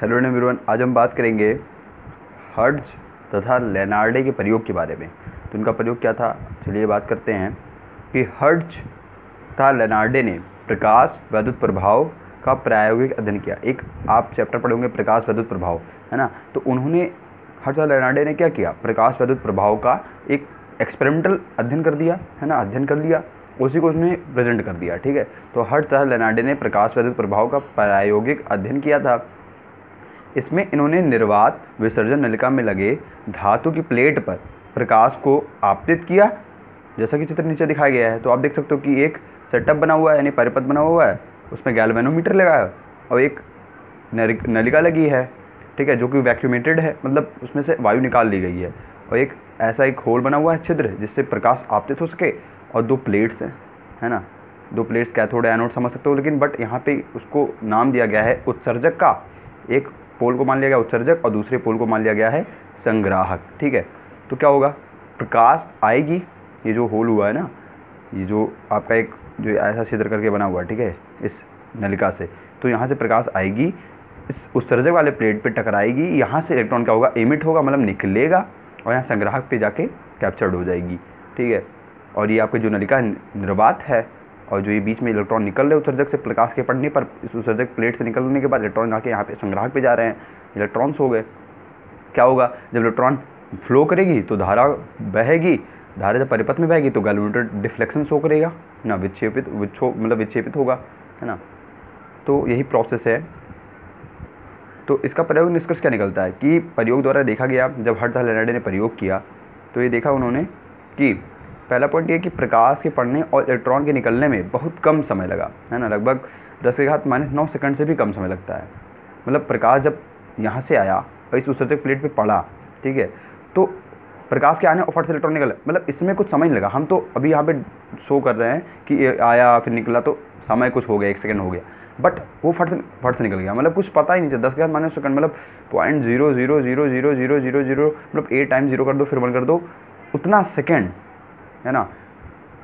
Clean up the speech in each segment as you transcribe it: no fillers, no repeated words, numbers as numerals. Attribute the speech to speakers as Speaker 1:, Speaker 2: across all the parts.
Speaker 1: Hello everyone, आज हम बात करेंगे हर्ट्ज तथा लेनार्डे के प्रयोग के बारे में। तो इनका प्रयोग क्या था, चलिए बात करते हैं कि हर्ट्ज तथा लेनार्डे ने प्रकाश वैद्युत प्रभाव का प्रायोगिक अध्ययन किया। एक आप चैप्टर पढ़ोगे प्रकाश वैद्युत प्रभाव, है ना। तो उन्होंने हर्ट्ज और लेनार्डे ने क्या किया, प्रकाश वैद्युत प्रभाव का एक एक्सपेरिमेंटल अध्ययन कर दिया, है ना, अध्ययन कर लिया, उसी को उसने प्रेजेंट कर दिया। ठीक है, तो हर्ट्ज तथा लेनार्डे ने प्रकाश वैद्युत प्रभाव का प्रायोगिक अध्ययन किया था। इसमें इन्होंने निर्वात विसर्जन नलिका में लगे धातु की प्लेट पर प्रकाश को आपतित किया, जैसा कि चित्र नीचे दिखाया गया है। तो आप देख सकते हो कि एक सेटअप बना हुआ है, यानी परिपथ बना हुआ है, उसमें गैल्वेनोमीटर लगा है और एक नलिका लगी है, ठीक है, जो कि वैक्यूमेटेड है, मतलब उसमें से वायु निकाल ली गई है, और एक ऐसा एक होल बना हुआ है, छिद्र, जिससे प्रकाश आपतित हो सके, और दो प्लेट्स हैं, है ना, दो प्लेट्स, कैथोड एनोड समझ सकते हो, लेकिन बट यहाँ पे उसको नाम दिया गया है उत्सर्जक का। एक पोल को मान लिया गया उत्सर्जक और दूसरे पोल को मान लिया गया है संग्राहक। ठीक है, तो क्या होगा, प्रकाश आएगी, ये जो होल हुआ है ना, ये जो आपका एक जो ऐसा छिद्र करके बना हुआ है, ठीक है, इस नलिका से, तो यहाँ से प्रकाश आएगी, इस उत्सर्जक वाले प्लेट पे टकराएगी, यहाँ से इलेक्ट्रॉन क्या होगा, एमिट होगा, मतलब निकलेगा, और यहाँ संग्राहक पे जाके कैप्चर्ड हो जाएगी। ठीक है, और ये आपकी जो नलिका निर्वात है, और जो ये बीच में इलेक्ट्रॉन निकल रहे उत्सर्जक से प्रकाश के पड़ने पर, इस उत्सर्जक प्लेट से निकलने के बाद इलेक्ट्रॉन जाके यहाँ पे संग्राहक पे जा रहे हैं, इलेक्ट्रॉन्स हो गए। क्या होगा, जब इलेक्ट्रॉन फ्लो करेगी तो धारा बहेगी, धारा जब परिपथ में बहेगी तो गैल्वेनोमीटर डिफ्लेक्शन शो करेगा ना, विक्षेपित होगा, है ना। तो यही प्रोसेस है। तो इसका प्रयोग निष्कर्ष क्या निकलता है कि प्रयोग द्वारा देखा गया, जब हर्ट्ज तथा लेनार्डे ने प्रयोग किया तो ये देखा उन्होंने कि पहला पॉइंट ये कि प्रकाश के पड़ने और इलेक्ट्रॉन के निकलने में बहुत कम समय लगा, है ना, लगभग 10⁻⁹ सेकंड से भी कम समय लगता है। मतलब प्रकाश जब यहाँ से आया और इस उत्सर्जक प्लेट पे पड़ा, ठीक है, तो प्रकाश के आने और फट से इलेक्ट्रॉन निकला, मतलब इसमें कुछ समय नहीं लगा। हम तो अभी यहाँ पे शो कर रहे हैं कि ये आया फिर निकला, तो समय कुछ हो गया, 1 सेकंड हो गया, बट वो फट से निकल गया, मतलब कुछ पता ही नहीं चला। 10⁻⁻ सेकंड मतलब 0.0000000, मतलब 8 टाइम 0 कर दो फिर 1 कर दो, उतना सेकेंड, है ना।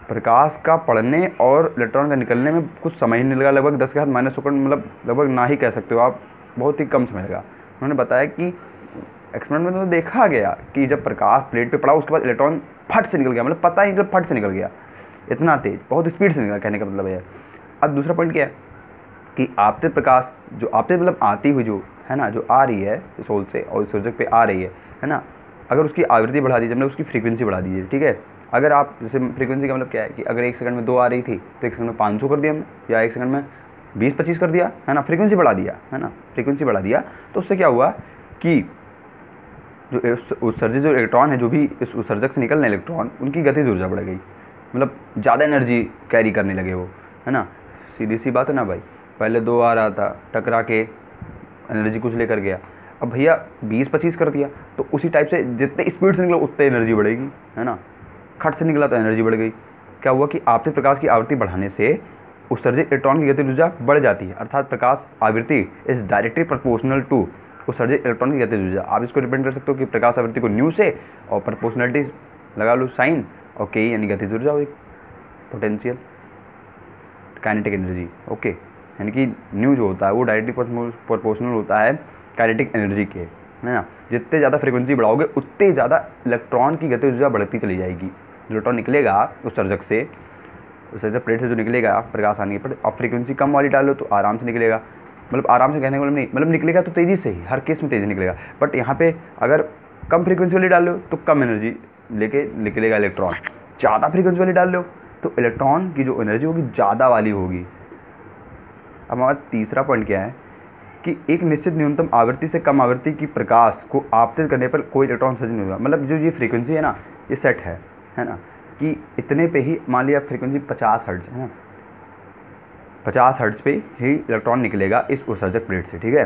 Speaker 1: प्रकाश का पड़ने और इलेक्ट्रॉन का निकलने में कुछ समय ही नहीं लगा, लगभग 10⁻⁻ सेकंड, मतलब लगभग ना ही कह सकते हो आप, बहुत ही कम समय लगा। उन्होंने बताया कि एक्सपेरिमेंट में तो देखा गया कि जब प्रकाश प्लेट पे पड़ा उसके बाद इलेक्ट्रॉन फट से निकल गया, मतलब पता ही नहीं, फट से निकल गया, इतना तेज, बहुत स्पीड से निकला, कहने का मतलब है। अब दूसरा पॉइंट क्या है कि आपतित प्रकाश, जो आपतित मतलब आती हुई जो है ना, जो आ रही है इस होल से और उत्सर्जक पे आ रही है ना, अगर उसकी आवृत्ति बढ़ा दीजिए, मतलब उसकी फ्रीक्वेंसी बढ़ा दीजिए, ठीक है। अगर आप जैसे फ्रीक्वेंसी का मतलब क्या है कि अगर 1 सेकंड में 2 आ रही थी तो 1 सेकंड में 500 कर दिया हमने, या 1 सेकंड में 20-25 कर दिया, है ना, फ्रीक्वेंसी बढ़ा दिया, है ना, फ्रीक्वेंसी बढ़ा दिया, तो उससे क्या हुआ कि जो उत्सर्जित जो इलेक्ट्रॉन है, जो भी इस उत्सर्जक से निकलने इलेक्ट्रॉन, उनकी गतिज ऊर्जा बढ़ गई, मतलब ज़्यादा एनर्जी कैरी करने लगे वो, है ना। सीधी सी बात है ना भाई, पहले 2 आ रहा था, टकरा के एनर्जी कुछ लेकर गया, अब भैया 20-25 कर दिया, तो उसी टाइप से जितने स्पीड से निकला उतने एनर्जी बढ़ेगी, है ना। खट से निकला तो एनर्जी बढ़ गई। क्या हुआ कि आपतित प्रकाश की आवृत्ति बढ़ाने से उत्सर्जित इलेक्ट्रॉन की गतिज ऊर्जा बढ़ जाती है, अर्थात प्रकाश आवृत्ति इज डायरेक्टली प्रोपोर्शनल टू उत्सर्जित इलेक्ट्रॉन की गतिज ऊर्जा। आप इसको रिप्रेजेंट कर सकते हो कि प्रकाश आवृत्ति को न्यू से, और प्रोपोर्शनलिटी लगा लो साइन, और के यानी गतिज ऊर्जा हुई, पोटेंशियल काइनेटिक एनर्जी, ओके, यानी कि न्यू जो होता है वो डायरेक्टली प्रोपोर्शनल होता है काइनेटिक एनर्जी के, है ना। जितने ज़्यादा फ्रीक्वेंसी बढ़ाओगे उतने ज़्यादा इलेक्ट्रॉन की गतिज ऊर्जा बढ़ती चली जाएगी। जो इलेक्ट्रॉन निकलेगा उत्सर्जक से, उत्सर्जक प्लेट से जो निकलेगा प्रकाश आने पर, अब फ्रीक्वेंसी कम वाली डालो तो आराम से निकलेगा, मतलब आराम से कहने का मतलब नहीं, मतलब निकलेगा तो तेज़ी से ही, हर केस में तेज़ी निकलेगा, बट यहाँ पे अगर कम फ्रीक्वेंसी वाली डाल लो तो कम एनर्जी लेके निकलेगा इलेक्ट्रॉन, ज़्यादा फ्रीक्वेंसी वाली डाल लो तो इलेक्ट्रॉन की जो एनर्जी होगी ज़्यादा वाली होगी। अब हमारा तीसरा पॉइंट क्या है कि एक निश्चित न्यूनतम आवृत्ति से कम आवृत्ति की प्रकाश को आपतित करने पर कोई इलेक्ट्रॉन उत्सर्जित नहीं होगा। मतलब जो ये फ्रीक्वेंसी है ना, ये सेट है ना, कि इतने पे ही, मान लिया फ्रीक्वेंसी 50 हर्ट्ज है ना, 50 हर्ट्ज पे ही इलेक्ट्रॉन निकलेगा इस उत्सर्जक प्लेट से, ठीक है।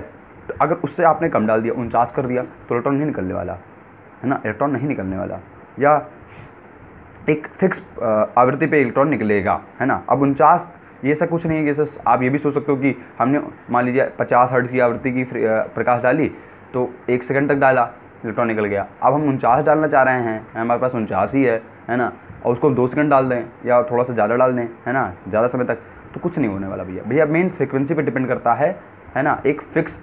Speaker 1: तो अगर उससे आपने कम डाल दिया, 49 कर दिया, तो इलेक्ट्रॉन नहीं निकलने वाला, है ना, इलेक्ट्रॉन नहीं निकलने वाला, या एक फिक्स आवृत्ति पे इलेक्ट्रॉन निकलेगा, है ना। अब 49 ये सब कुछ नहीं है, जैसे आप ये भी सोच सकते हो कि हमने मान लीजिए 50 हर्ट्ज की आवृत्ति की प्रकाश डाली, तो 1 सेकंड तक डाला, इलेक्ट्रॉन निकल गया। अब हम 49 डालना चाह रहे हैं, हमारे पास 49 ही है ना, और उसको हम 2 सेकंड डाल दें या थोड़ा सा ज़्यादा डाल दें, है ना, ज़्यादा समय तक, तो कुछ नहीं होने वाला भैया। भैया मेन फ्रीक्वेंसी पे डिपेंड करता है ना, एक फिक्स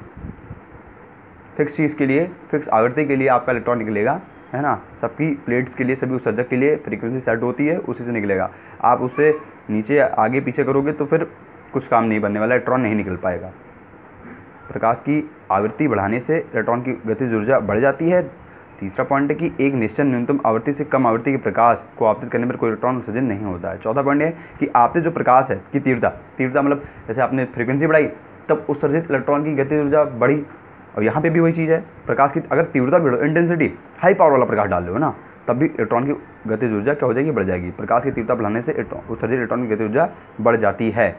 Speaker 1: फिक्स चीज़ के लिए, फिक्स आवृत्ति के लिए आपका इलेक्ट्रॉन निकलेगा, है ना। सबकी प्लेट्स के लिए, सभी उत्सर्जक के लिए फ्रीक्वेंसी सेट होती है, उसी से निकलेगा। आप उससे नीचे आगे पीछे करोगे तो फिर कुछ काम नहीं बनने वाला, इलेक्ट्रॉन नहीं निकल पाएगा। प्रकाश की आवृत्ति बढ़ाने से इलेक्ट्रॉन की गतिज ऊर्जा बढ़ जाती है। तीसरा पॉइंट है कि एक निश्चित न्यूनतम आवृत्ति से कम आवृत्ति के प्रकाश को आपतित करने पर कोई इलेक्ट्रॉन उत्सर्जन नहीं होता है। चौथा पॉइंट है कि आपतित जो प्रकाश है की तीव्रता मतलब जैसे आपने फ्रीक्वेंसी बढ़ाई तब उत्सर्जित इलेक्ट्रॉन की गतिज ऊर्जा बढ़ी, और यहाँ पे भी वही चीज़ है। प्रकाश की अगर तीव्रता बढ़ो, इंटेंसिटी हाई पावर वाला प्रकाश डाल दो ना, तब भी इलेक्ट्रॉन की गतिज ऊर्जा क्या हो जाएगी, बढ़ जाएगी। प्रकाश की तीव्रता बढ़ाने से उत्सर्जित इलेक्ट्रॉन की गतिज ऊर्जा बढ़ जाती है।